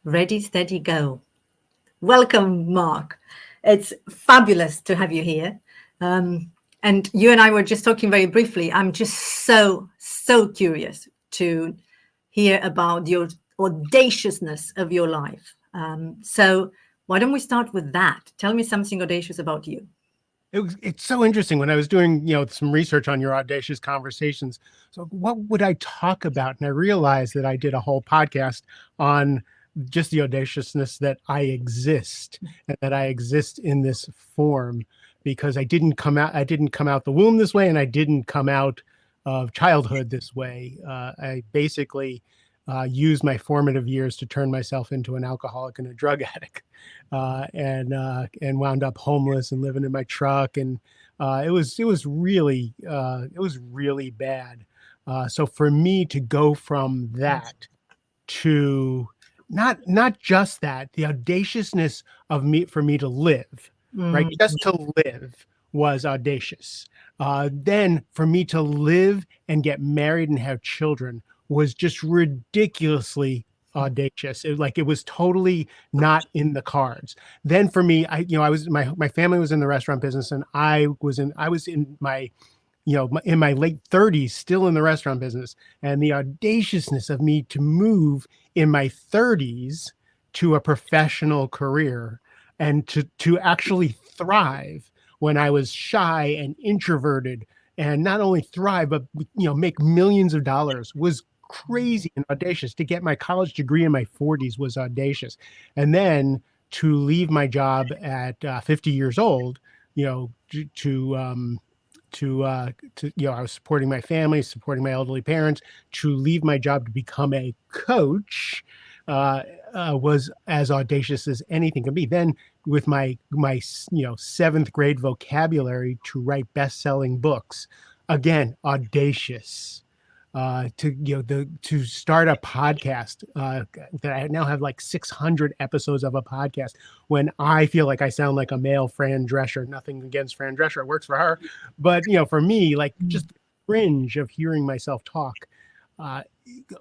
Ready, steady, go. Welcome, Mark. It's fabulous to have you here. And you and I were just talking very briefly. I'm just so curious to hear about your audaciousness of your life. So why don't we start with that? Tell me something audacious about you. It's so interesting when I was doing, some research on your audacious conversations. So what would I talk about? And I realized that I did a whole podcast on just the audaciousness that I exist and that I exist in this form because I didn't come out the womb this way, and I didn't come out of childhood this way. I basically used my formative years to turn myself into an alcoholic and a drug addict, and wound up homeless and living in my truck. And it was really bad. So for me to go from that to not just that, the audaciousness of for me to live, right? Just to live was audacious. Then for me to live and get married and have children was just ridiculously audacious. It was totally not in the cards. Then for me, my family was in the restaurant business, and I was in my late 30s, still in the restaurant business. And the audaciousness of me to move in my 30s to a professional career and to actually thrive when I was shy and introverted, and not only thrive, but make millions of dollars was crazy and audacious. To get my college degree in my 40s was audacious. And then to leave my job at 50 years old, I was supporting my family, supporting my elderly parents. To leave my job to become a coach was as audacious as anything could be. Then with my seventh grade vocabulary to write best-selling books, again, audacious. To start a podcast that I now have like 600 episodes of a podcast, when I feel like I sound like a male Fran Drescher. Nothing against Fran Drescher, it works for her, but for me, like, just cringe of hearing myself talk.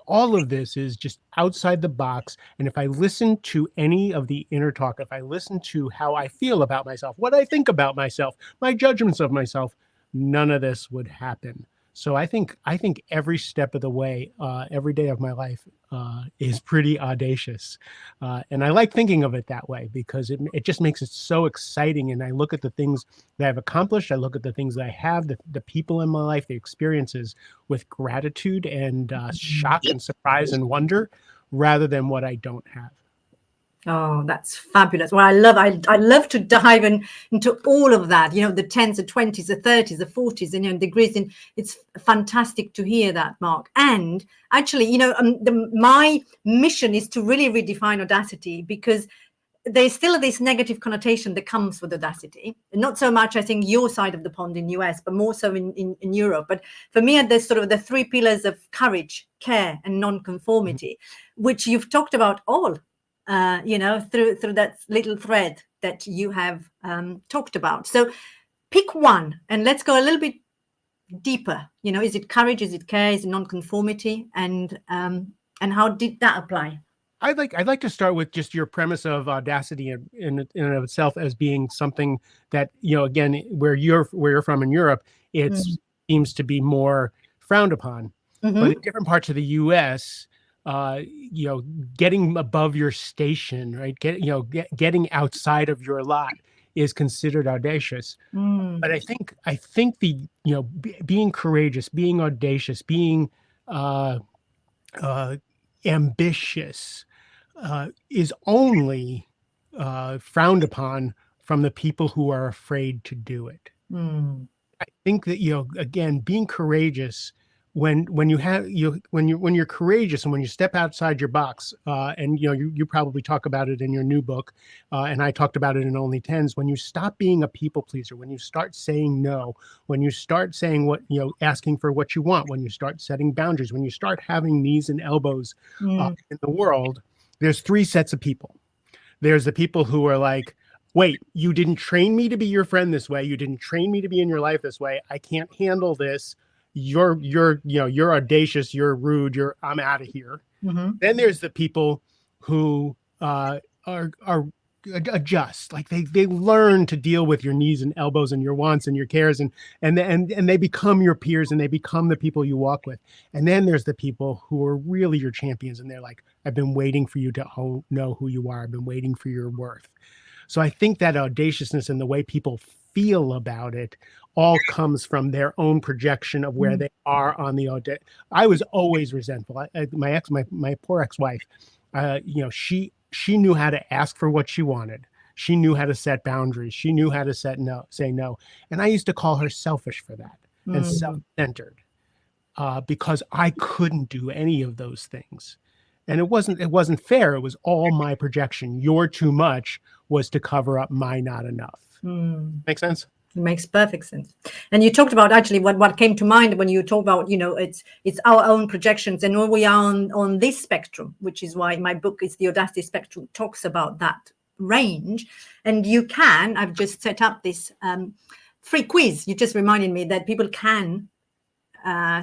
All of this is just outside the box. And if I listen to any of the inner talk, if I listen to how I feel about myself, what I think about myself, my judgments of myself, none of this would happen. So I think every step of the way, every day of my life is pretty audacious. And I like thinking of it that way because it just makes it so exciting. And I look at the things that I've accomplished. I look at the things that I have, the people in my life, the experiences, with gratitude and shock and surprise and wonder, rather than what I don't have. Oh, that's fabulous. Well, I love to dive into all of that, the 10s, the 20s, the 30s, the 40s, and degrees. And it's fantastic to hear that, Mark. And actually, my mission is to really redefine Audacity, because there's still this negative connotation that comes with Audacity. Not so much, I think, your side of the pond in US, but more so in Europe. But for me, there's sort of the three pillars of courage, care, and non-conformity, which you've talked about all. Through that little thread that you have talked about. So pick one and let's go a little bit deeper. Is it courage? Is it care? Is it non-conformity? And how did that apply? I'd like to start with just your premise of Audacity in and of itself as being something that, again, where you're from in Europe, it seems to be more frowned upon. But in different parts of the US, getting above your station, right? Getting outside of your lot is considered audacious. But I think the being courageous, being audacious, being ambitious is only frowned upon from the people who are afraid to do it. I think that again, being courageous. When you're courageous and when you step outside your box, and you probably talk about it in your new book, and I talked about it in Only Tens. When you stop being a people pleaser, when you start saying no, when you start saying asking for what you want, when you start setting boundaries, when you start having knees and elbows in the world, there's three sets of people. There's the people who are like, wait, you didn't train me to be your friend this way. You didn't train me to be in your life this way. I can't handle this. You're audacious, you're rude, I'm out of here. Then there's the people who are adjust, like they learn to deal with your needs and elbows and your wants and your cares, and they become your peers, and they become the people you walk with. And then there's the people who are really your champions, and they're like, I've been waiting for you to know who you are. I've been waiting for your worth. So I think that audaciousness and the way people feel about it all comes from their own projection of where they are on the audacity. I was always resentful. My poor ex-wife, she knew how to ask for what she wanted. She knew how to set boundaries. She knew how to say no. And I used to call her selfish for that and self-centered because I couldn't do any of those things. And it wasn't fair. It was all my projection. Your too much was to cover up my not enough. Make sense? It makes perfect sense. And you talked about actually what came to mind when you talk about, it's our own projections, and when we are on this spectrum, which is why my book is the Audacity Spectrum, talks about that range. And I've just set up this free quiz. You just reminded me that people can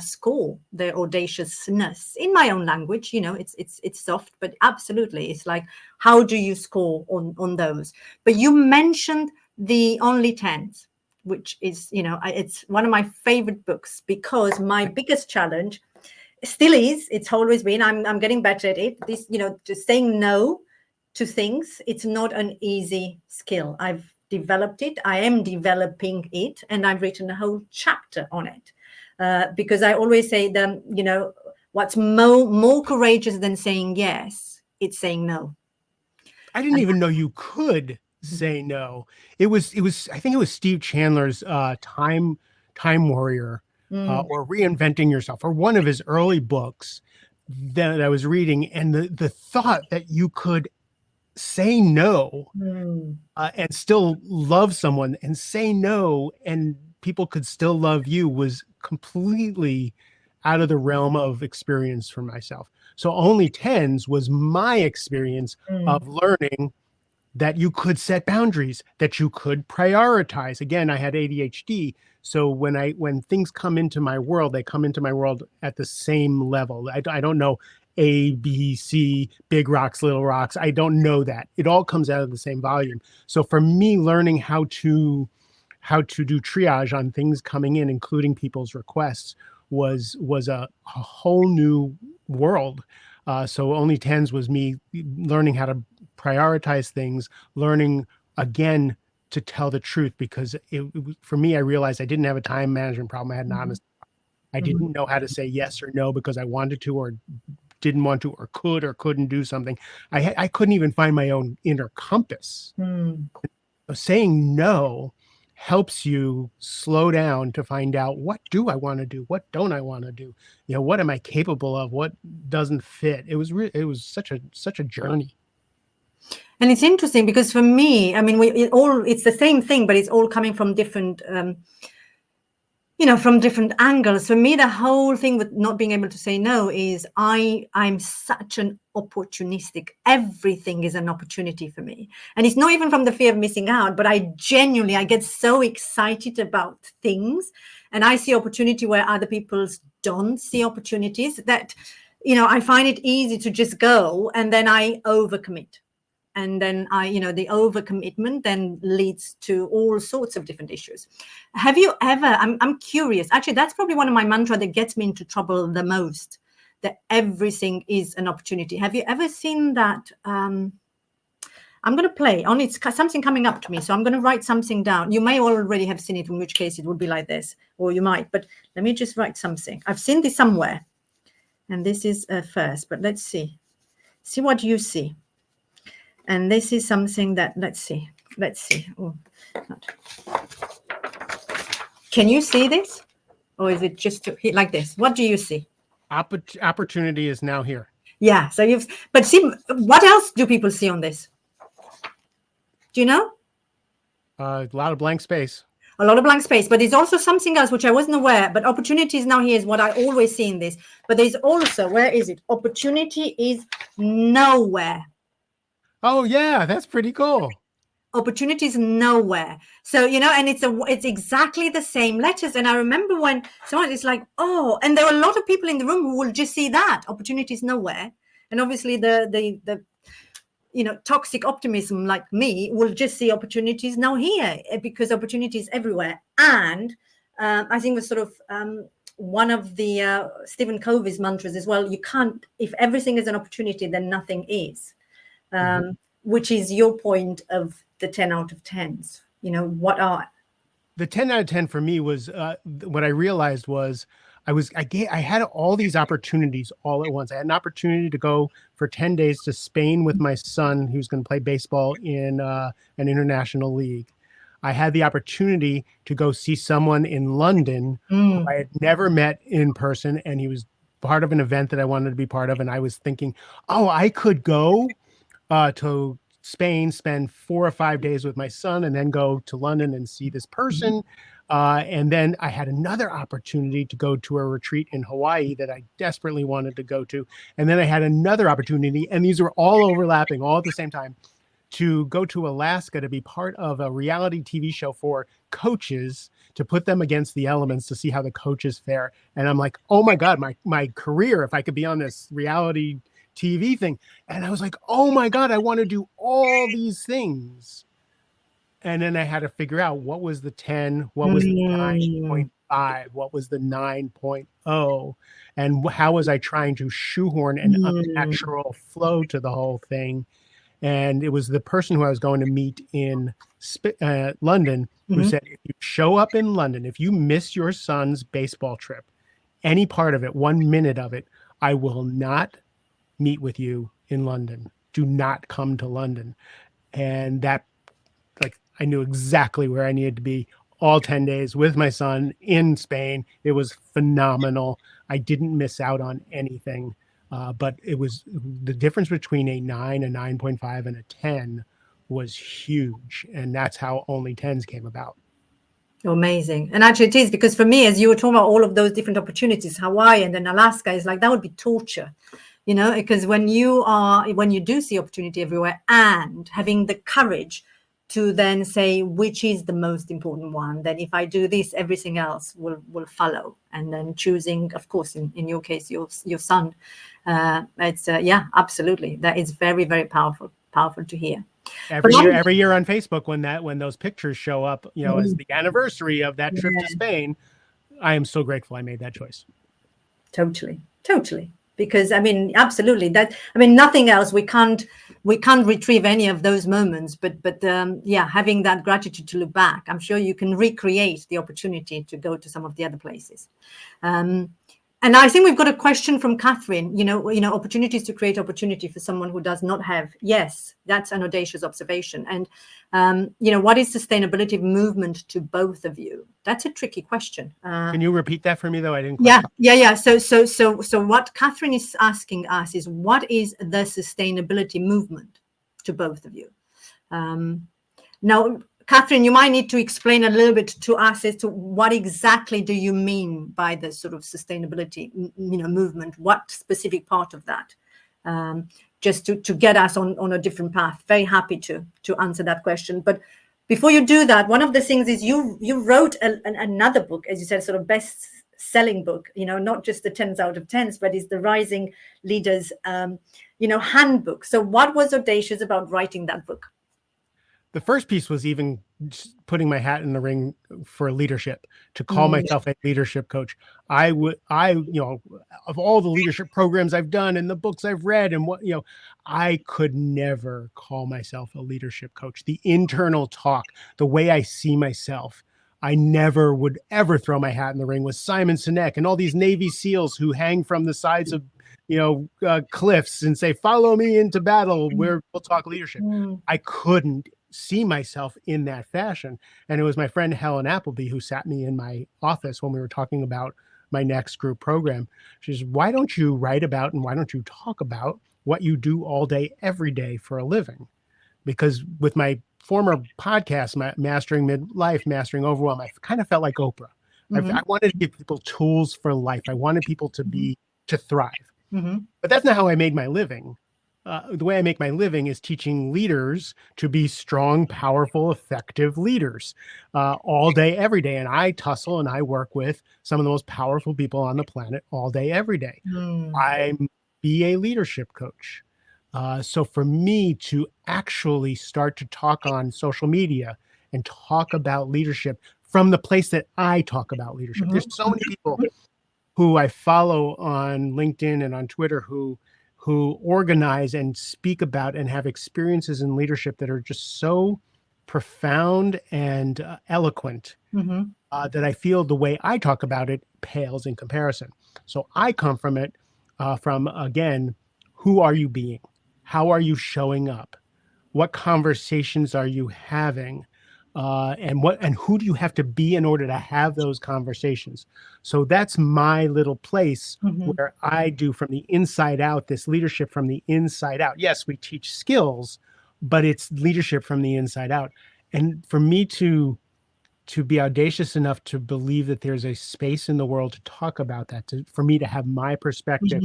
score their audaciousness in my own language. It's soft, but absolutely, it's like, how do you score on those? But you mentioned the Only Tens, which is, it's one of my favorite books, because my biggest challenge still is, it's always been, I'm getting better at it, this, just saying no to things. It's not an easy skill. I've developed it, I am developing it, and I've written a whole chapter on it, because I always say what's more courageous than saying yes, it's saying no. I didn't even know you could say no. It was I think it was Steve Chandler's Time Warrior or Reinventing Yourself, or one of his early books that I was reading, and the thought that you could say no and still love someone, and say no and people could still love you, was completely out of the realm of experience for myself. So Only Tens was my experience of learning that you could set boundaries, that you could prioritize. Again, I had ADHD. So when things come into my world, they come into my world at the same level. I don't know A, B, C, big rocks, little rocks. I don't know that. It all comes out of the same volume. So for me, learning how to do triage on things coming in, including people's requests, was a whole new world. So Only Tens was me learning how to prioritize things, learning again to tell the truth, because for me, I realized I didn't have a time management problem. I had an honest. I didn't know how to say yes or no because I wanted to or didn't want to or could or couldn't do something. I couldn't even find my own inner compass. So saying no helps you slow down to find out, what do I want to do? What don't I want to do? What am I capable of? What doesn't fit? It was such a journey. And it's interesting because for me, I mean, it's the same thing, but it's all coming from different, from different angles. For me, the whole thing with not being able to say no is I'm such an opportunistic. Everything is an opportunity for me. And it's not even from the fear of missing out, but I get so excited about things, and I see opportunity where other people don't see opportunities, that, I find it easy to just go, and then I overcommit. And then the overcommitment then leads to all sorts of different issues. Have you ever, I'm curious, actually, that's probably one of my mantras that gets me into trouble the most, that everything is an opportunity. Have you ever seen that? I'm going to play on, it's something coming up to me. So I'm going to write something down. You may already have seen it, in which case it would be like this, or you might, but let me just write something. I've seen this somewhere, and this is first, but let's see what you see. And this is something that, let's see. Oh, can you see this? Or is it just like this? What do you see? Opportunity is now here. Yeah. So but see, what else do people see on this? Do you know? A lot of blank space. A lot of blank space, but there's also something else which I wasn't aware, but opportunity is now here is what I always see in this. But there's also, where is it? Opportunity is nowhere. Oh yeah, that's pretty cool. Opportunity is nowhere. So, and it's exactly the same letters. And I remember when someone is like, oh, and there are a lot of people in the room who will just see that opportunity is nowhere. And obviously the toxic optimism like me will just see opportunities now here, because opportunities everywhere. And I think was sort of one of the Stephen Covey's mantras as well. You can't, if everything is an opportunity, then nothing is, which is your point of the 10 out of 10s. What are the 10 out of 10 for me was what I realized was I had all these opportunities all at once. I had an opportunity to go for 10 days to Spain with my son, who's going to play baseball in an international league. I had the opportunity to go see someone in London who I had never met in person, and he was part of an event that I wanted to be part of. And I was thinking, oh, I could go to Spain, spend 4 or 5 days with my son, and then go to London and see this person. And then I had another opportunity to go to a retreat in Hawaii that I desperately wanted to go to. And then I had another opportunity, and these were all overlapping all at the same time, to go to Alaska to be part of a reality TV show for coaches, to put them against the elements to see how the coaches fare. And I'm like, oh my God, my career, if I could be on this reality TV thing. And I was like, oh my God, I want to do all these things. And then I had to figure out what was the 10, what was the 9.5, what was the 9.0, and how was I trying to shoehorn an unnatural flow to the whole thing. And it was the person who I was going to meet in London who said, if you show up in London, if you miss your son's baseball trip, any part of it, 1 minute of it, I will not meet with you in London. Do not come to London. And that, like, I knew exactly where I needed to be all 10 days with my son in Spain. It was phenomenal. I didn't miss out on anything. But it was the difference between a 9, a 9.5, and a 10 was huge. And that's how only 10s came about. Amazing. And actually it is, because for me, as you were talking about all of those different opportunities, Hawaii and then Alaska, is like, that would be torture, because when you do see opportunity everywhere, and having the courage to then say which is the most important one, then if I do this, everything else will follow. And then choosing, of course, in your case, your son, it's absolutely, that is very, very powerful to hear. Every year on Facebook, when those pictures show up, as the anniversary of that trip to Spain, I am so grateful I made that choice. Totally. Because absolutely, nothing else. We can't retrieve any of those moments, but having that gratitude to look back, I'm sure you can recreate the opportunity to go to some of the other places. And I think we've got a question from Catherine, opportunities to create opportunity for someone who does not have. Yes, that's an audacious observation. And, what is sustainability movement to both of you? That's a tricky question. Can you repeat that for me, though? I didn't. Yeah. So what Catherine is asking us is, what is the sustainability movement to both of you? Now, Catherine, you might need to explain a little bit to us as to what exactly do you mean by the sort of sustainability, movement? What specific part of that? Just to get us on a different path. Very happy to answer that question. But before you do that, one of the things is you wrote another book, as you said, sort of best-selling book. Not just the 10s out of 10s, but it's the Rising Leaders, Handbook. So what was audacious about writing that book? The first piece was even putting my hat in the ring for leadership, to call myself a leadership coach. Of all the leadership programs I've done and the books I've read and I could never call myself a leadership coach. The internal talk, the way I see myself, I never would ever throw my hat in the ring with Simon Sinek and all these Navy SEALs who hang from the sides of cliffs and say, follow me into battle, where we'll talk leadership. I couldn't see myself in that fashion. And it was my friend Helen Appleby who sat me in my office when we were talking about my next group program. She says, why don't you write about and why don't you talk about what you do all day, every day for a living? Because with my former podcast, Mastering Midlife, Mastering Overwhelm, I kind of felt like Oprah. I wanted to give people tools for life. I wanted people to thrive. But that's not how I made my living. The way I make my living is teaching leaders to be strong, powerful, effective leaders all day, every day. And I tussle and I work with some of the most powerful people on the planet all day, every day. I'm a leadership coach. So for me to actually start to talk on social media and talk about leadership from the place that I talk about leadership, there's so many people who I follow on LinkedIn and on Twitter who organize and speak about and have experiences in leadership that are just so profound and eloquent that I feel the way I talk about it pales in comparison. So I come from it from, again, who are you being? How are you showing up? What conversations are you having? And who do you have to be in order to have those conversations? So that's my little place where I do from the inside out, this leadership from the inside out. Yes, we teach skills, but it's leadership from the inside out. And for me to be audacious enough to believe that there's a space in the world to talk about that, for me to have my perspective,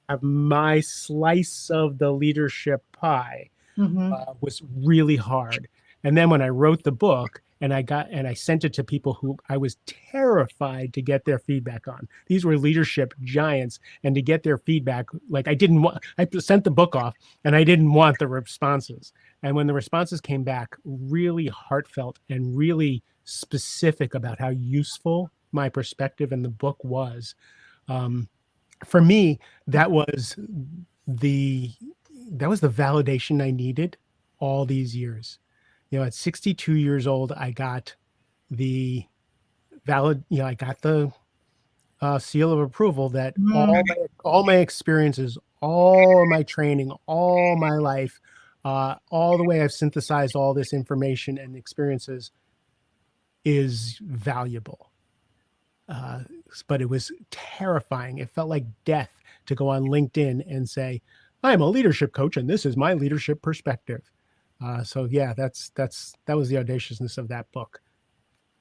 have my slice of the leadership pie, was really hard. And then when I wrote the book and I sent it to people who I was terrified to get their feedback on, these were leadership giants, and to get their feedback, like I sent the book off and I didn't want the responses. And when the responses came back, really heartfelt and really specific about how useful my perspective in the book was, for me, that was the validation I needed all these years. At 62 years old, I got the seal of approval that all my experiences, all my training, all my life, all the way I've synthesized all this information and experiences is valuable. But it was terrifying. It felt like death to go on LinkedIn and say, I'm a leadership coach and this is my leadership perspective. So yeah, that was the audaciousness of that book.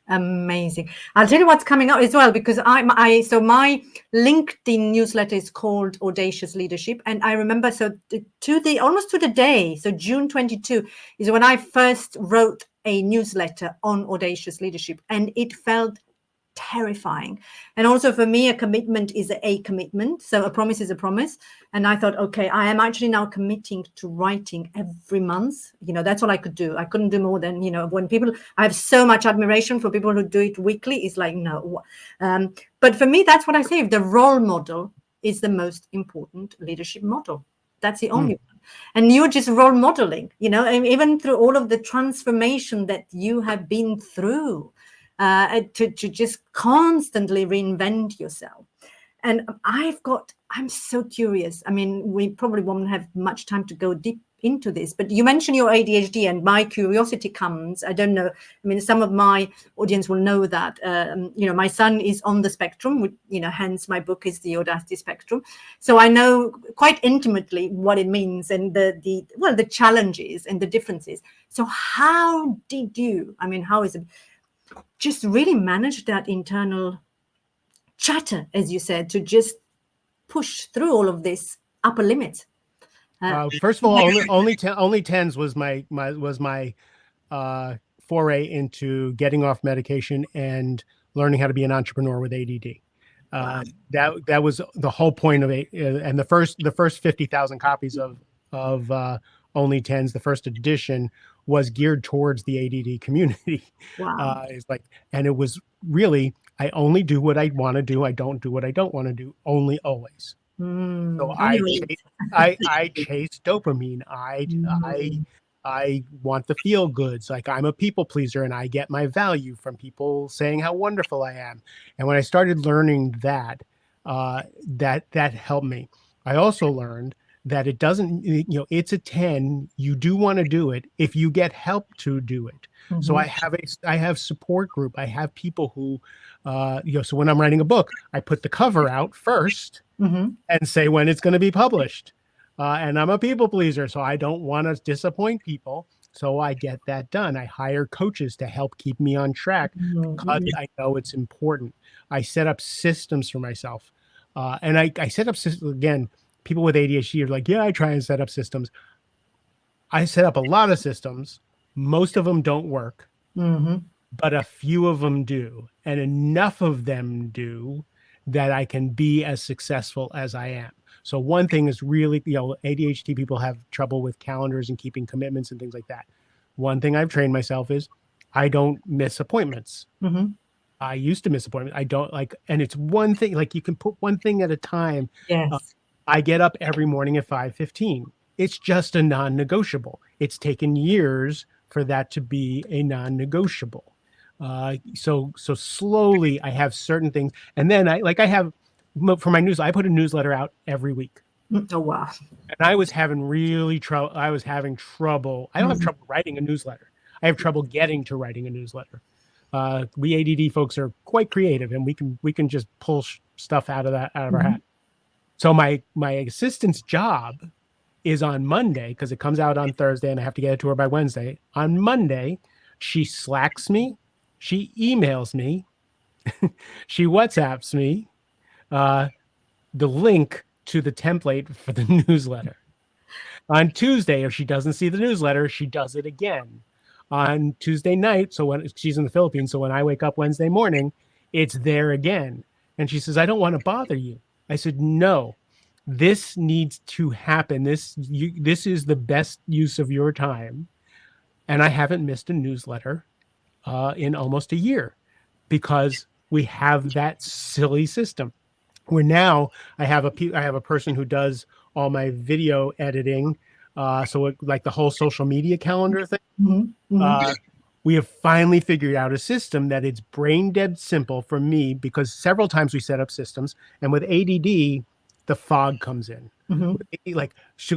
Amazing. I'll tell you what's coming up as well, because so my LinkedIn newsletter is called Audacious Leadership. And I remember, almost to the day, so June 22 is when I first wrote a newsletter on audacious leadership, and it felt terrifying. And also for me, a commitment is a commitment. So a promise is a promise. And I thought, okay, I am actually now committing to writing every month. That's all I could do. I couldn't do more than, when I have so much admiration for people who do it weekly. It's like, no. But for me, that's what I say. The role model is the most important leadership model. That's the only one. And you're just role modeling, and even through all of the transformation that you have been through, to just constantly reinvent yourself. And I'm so curious. I mean, we probably won't have much time to go deep into this, but you mentioned your ADHD, and my curiosity comes, I don't know, I mean, some of my audience will know that, my son is on the spectrum, hence my book is the Audacity Spectrum. So I know quite intimately what it means and the challenges and the differences. So how is it just really manage that internal chatter, as you said, to just push through all of this upper limit? First of all, only tens was my foray into getting off medication and learning how to be an entrepreneur with ADD. Wow. That was the whole point of it. And the first 50,000 copies of Only Tens, the first edition, was geared towards the ADD community. Wow. And it was really, I only do what I want to do. I don't do what I don't want to do. Only, always. So I chase dopamine. I want the feel goods. Like, I'm a people pleaser, and I get my value from people saying how wonderful I am. And when I started learning that helped me. I also learned that it doesn't, it's a 10. You do want to do it if you get help to do it. Mm-hmm. So I have support group. I have people who, so when I'm writing a book, I put the cover out first and say when it's going to be published. And I'm a people pleaser, so I don't want to disappoint people. So I get that done. I hire coaches to help keep me on track because I know it's important. I set up systems for myself. And I set up systems, again, people with ADHD are like, yeah, I try and set up systems. I set up a lot of systems. Most of them don't work, but a few of them do. And enough of them do that I can be as successful as I am. So one thing is really, ADHD people have trouble with calendars and keeping commitments and things like that. One thing I've trained myself is I don't miss appointments. Mm-hmm. I used to miss appointments. I don't and it's one thing, like you can put one thing at a time. Yes. I get up every morning at 5:15. It's just a non-negotiable. It's taken years for that to be a non-negotiable. So slowly I have certain things. And then I have, for my news, I put a newsletter out every week. Oh, wow. And I was having trouble. I was having trouble. I don't have trouble writing a newsletter. I have trouble getting to writing a newsletter. We ADD folks are quite creative, and we can just pull stuff out of our hat. So my assistant's job is on Monday, because it comes out on Thursday and I have to get it to her by Wednesday. On Monday, she Slacks me, she emails me, she WhatsApps me the link to the template for the newsletter. On Tuesday, if she doesn't see the newsletter, she does it again. On Tuesday night, so when she's in the Philippines, so when I wake up Wednesday morning, it's there again. And she says, I don't want to bother you. I said, no, this needs to happen. This is the best use of your time. And I haven't missed a newsletter in almost a year, because we have that silly system. Where now I have a person who does all my video editing. Like the whole social media calendar thing. We have finally figured out a system that it's brain dead simple for me, because several times we set up systems, and with ADD, the fog comes in. Like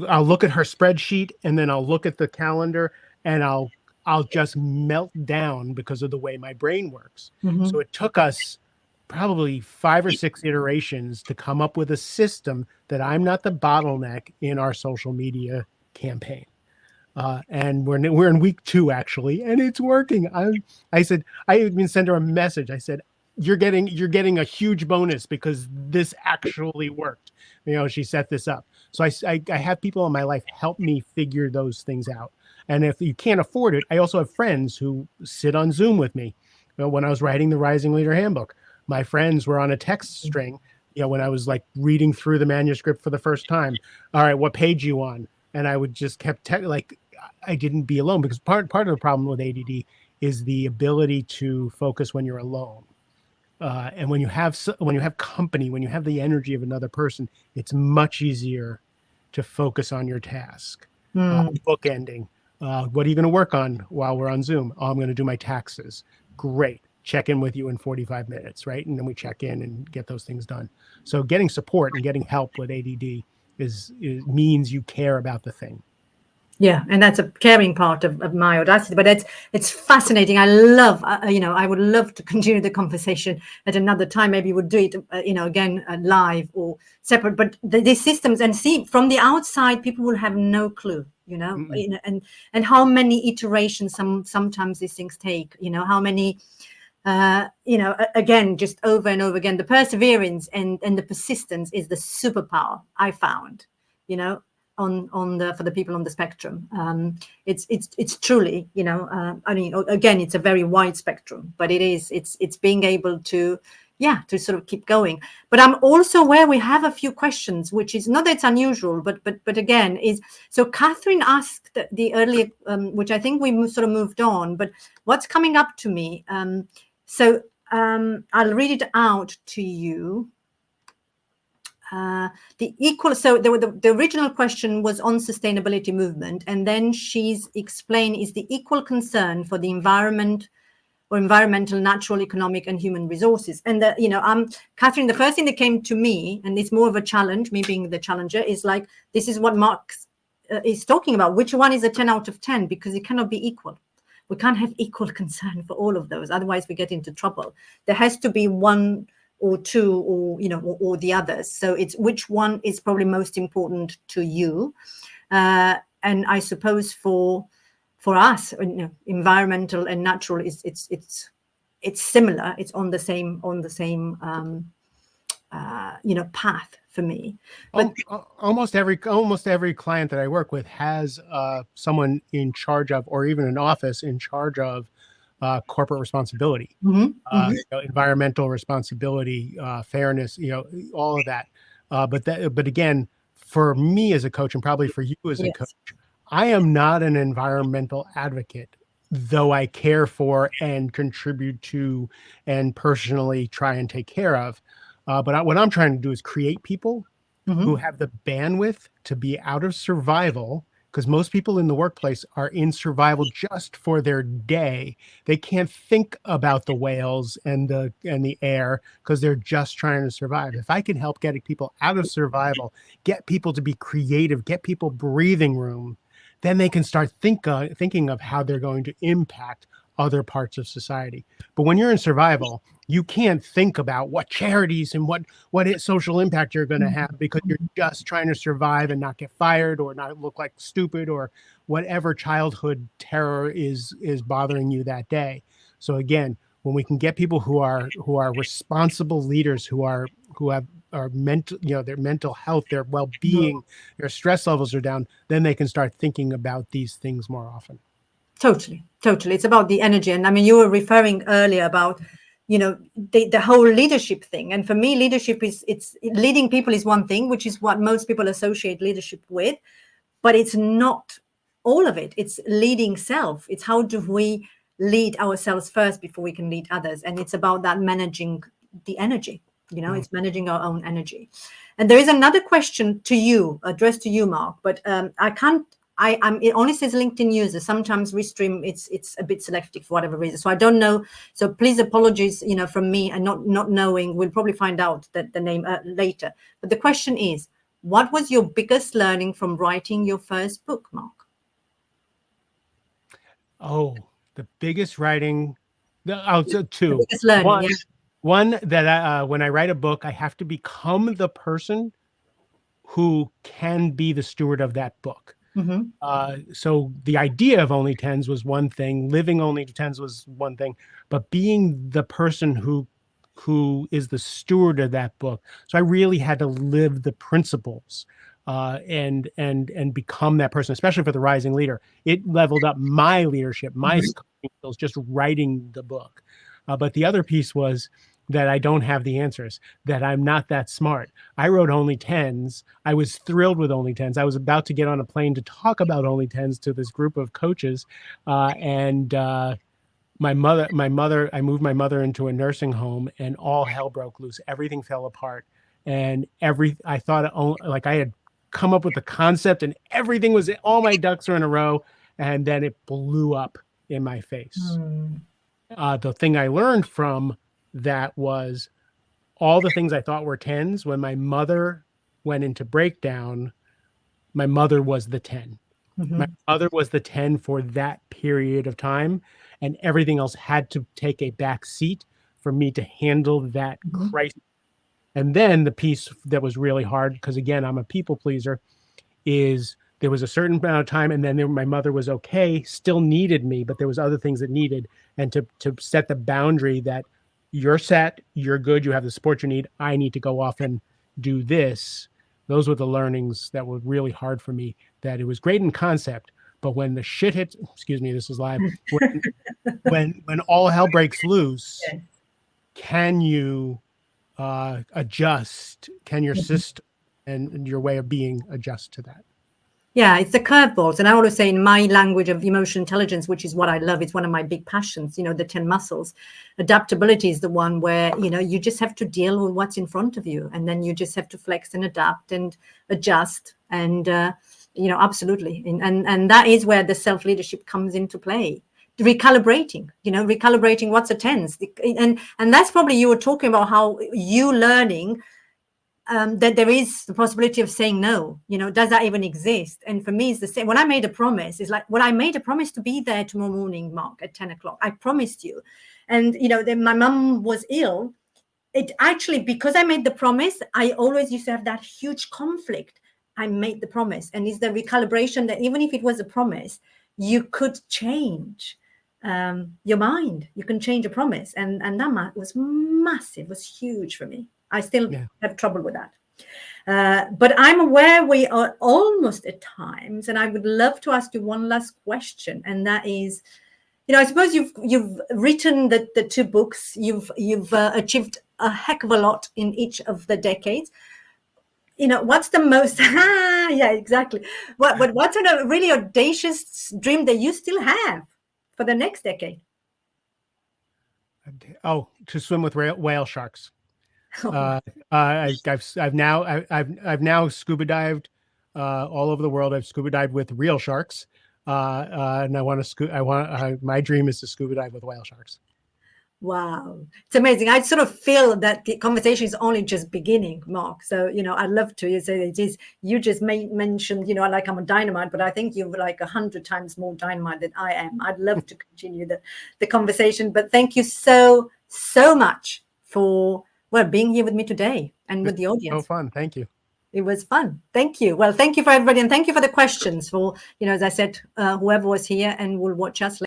I'll look at her spreadsheet, and then I'll look at the calendar, and I'll just melt down because of the way my brain works. So it took us probably 5 or 6 iterations to come up with a system that I'm not the bottleneck in our social media campaign. And we're in week 2 actually, and it's working. I said, I even sent her a message. I said, you're getting a huge bonus because this actually worked. She set this up. So I have people in my life help me figure those things out. And if you can't afford it, I also have friends who sit on Zoom with me. When I was writing the Rising Leader Handbook, my friends were on a text string, when I was like reading through the manuscript for the first time. All right, what page you on? And I would just I didn't be alone, because part of the problem with ADD is the ability to focus when you're alone. And when you have company, when you have the energy of another person, it's much easier to focus on your task. Bookending. What are you going to work on while we're on Zoom? Oh, I'm going to do my taxes. Great. Check in with you in 45 minutes, right? And then we check in and get those things done. So getting support and getting help with ADD means you care about the thing. Yeah, and that's a caring part of my Audacity. But it's fascinating. I love, I would love to continue the conversation at another time. Maybe we'll do it, again, live or separate. But these systems, and see, from the outside, people will have no clue, and how many iterations sometimes these things take. How many. Again, just over and over again, the perseverance and the persistence is the superpower I found, for the people on the spectrum. It's truly, again, it's a very wide spectrum, but it's being able to sort of keep going. But I'm also aware we have a few questions, which is not that it's unusual, but again, is so Catherine asked the earlier, which I think we sort of moved on, but what's coming up to me, so I'll read it out to you. The original question was on sustainability movement, and then she's explained is the equal concern for the environment or environmental, natural, economic, and human resources. And Catherine, the first thing that came to me, and it's more of a challenge, me being the challenger, is like, this is what Mark is talking about. Which one is a 10 out of 10? Because it cannot be equal. We can't have equal concern for all of those. Otherwise, we get into trouble. There has to be one or two, or the others. So it's which one is probably most important to you. And I suppose for us, environmental and natural it's similar. It's on the same path for me. But almost every client that I work with has someone in charge of, or even an office in charge of corporate responsibility, environmental responsibility, fairness, all of that. But again, for me as a coach, and probably for you as a coach, I am not an environmental advocate, though I care for and contribute to and personally try and take care of. But what I'm trying to do is create people who have the bandwidth to be out of survival, because most people in the workplace are in survival just for their day. They can't think about the whales and the air because they're just trying to survive. If I can help getting people out of survival, get people to be creative, get people breathing room, then they can start thinking of how they're going to impact other parts of society. But when you're in survival, you can't think about what charities and what social impact you're going to have, because you're just trying to survive and not get fired or not look like stupid or whatever childhood terror is bothering you that day. So again, when we can get people who are responsible leaders, who have mental, their mental health, their well-being, their stress levels are down, then they can start thinking about these things more often. Totally. It's about the energy. And I mean, you were referring earlier about, the whole leadership thing. And for me, leadership it's leading people is one thing, which is what most people associate leadership with, but it's not all of it. It's leading self. It's how do we lead ourselves first before we can lead others. And it's about that managing the energy, it's managing our own energy. And there is another question to you, addressed to you, Mark, but it only says LinkedIn user. Sometimes Restream, it's a bit selective for whatever reason. So I don't know. So please apologies, from me and not knowing. We'll probably find out the name later. But the question is, what was your biggest learning from writing your first book, Mark? Oh, the biggest writing. Two. The biggest learning, One that when I write a book, I have to become the person who can be the steward of that book. So the idea of Only Tens was one thing, living Only Tens was one thing, but being the person who is the steward of that book. So I really had to live the principles and become that person, especially for the Rising Leader. It leveled up my leadership, my skills, just writing the book. But the other piece was that I don't have the answers, that I'm not that smart. I wrote Only Tens. I was thrilled with Only Tens. I was about to get on a plane to talk about Only Tens to this group of coaches. And I moved my mother into a nursing home, and all hell broke loose. Everything fell apart. And I thought like I had come up with the concept and everything was, all my ducks were in a row. And then it blew up in my face. The thing I learned from that was all the things I thought were tens. When my mother went into breakdown, my mother was the 10. My mother was the 10 for that period of time, and everything else had to take a back seat for me to handle that crisis. And then the piece that was really hard, because again, I'm a people pleaser, is there was a certain amount of time, and then my mother was okay, still needed me, but there was other things that needed, and to set the boundary that you're set, you're good, you have the support you need, I need to go off and do this. Those were the learnings that were really hard for me, that it was great in concept, but when the shit hits, excuse me, this is live, when all hell breaks loose, can you adjust? Can your system and your way of being adjust to that? Yeah, it's the curveballs. And I always say in my language of emotional intelligence, which is what I love, it's one of my big passions, the 10 muscles. Adaptability is the one where, you just have to deal with what's in front of you. And then you just have to flex and adapt and adjust. And, absolutely. And that is where the self-leadership comes into play. Recalibrating what's a tens. And that's probably, you were talking about how you learning that there is the possibility of saying no. Does that even exist? And for me, it's the same. When I made a promise, it's like, well, I made a promise to be there tomorrow morning, Mark, at 10 o'clock. I promised you. And, then my mum was ill. It actually, because I made the promise, I always used to have that huge conflict. I made the promise. And it's the recalibration that even if it was a promise, you could change your mind. You can change a promise. And that was massive, was huge for me. I still have trouble with that. But I'm aware we are almost at times, and I would love to ask you one last question, and that is, I suppose you've written the 2 books, you've achieved a heck of a lot in each of the decades. what's the most, yeah, exactly. What's a really audacious dream that you still have for the next decade? Oh, to swim with whale sharks. Oh, I've now scuba dived all over the world. I've scuba dived with real sharks, and my dream is to scuba dive with whale sharks. wow, it's amazing. I sort of feel that the conversation is only just beginning, Mark. So, I'd love to. You say it is. You just mentioned, like I'm a dynamite, but I think you're like 100 times more dynamite than I am. I'd love to continue the conversation, but thank you so much for being here with me today and with the audience. So fun. Thank you. It was fun. Thank you. Well, thank you for everybody, and thank you for the questions. For as I said, whoever was here and will watch us later.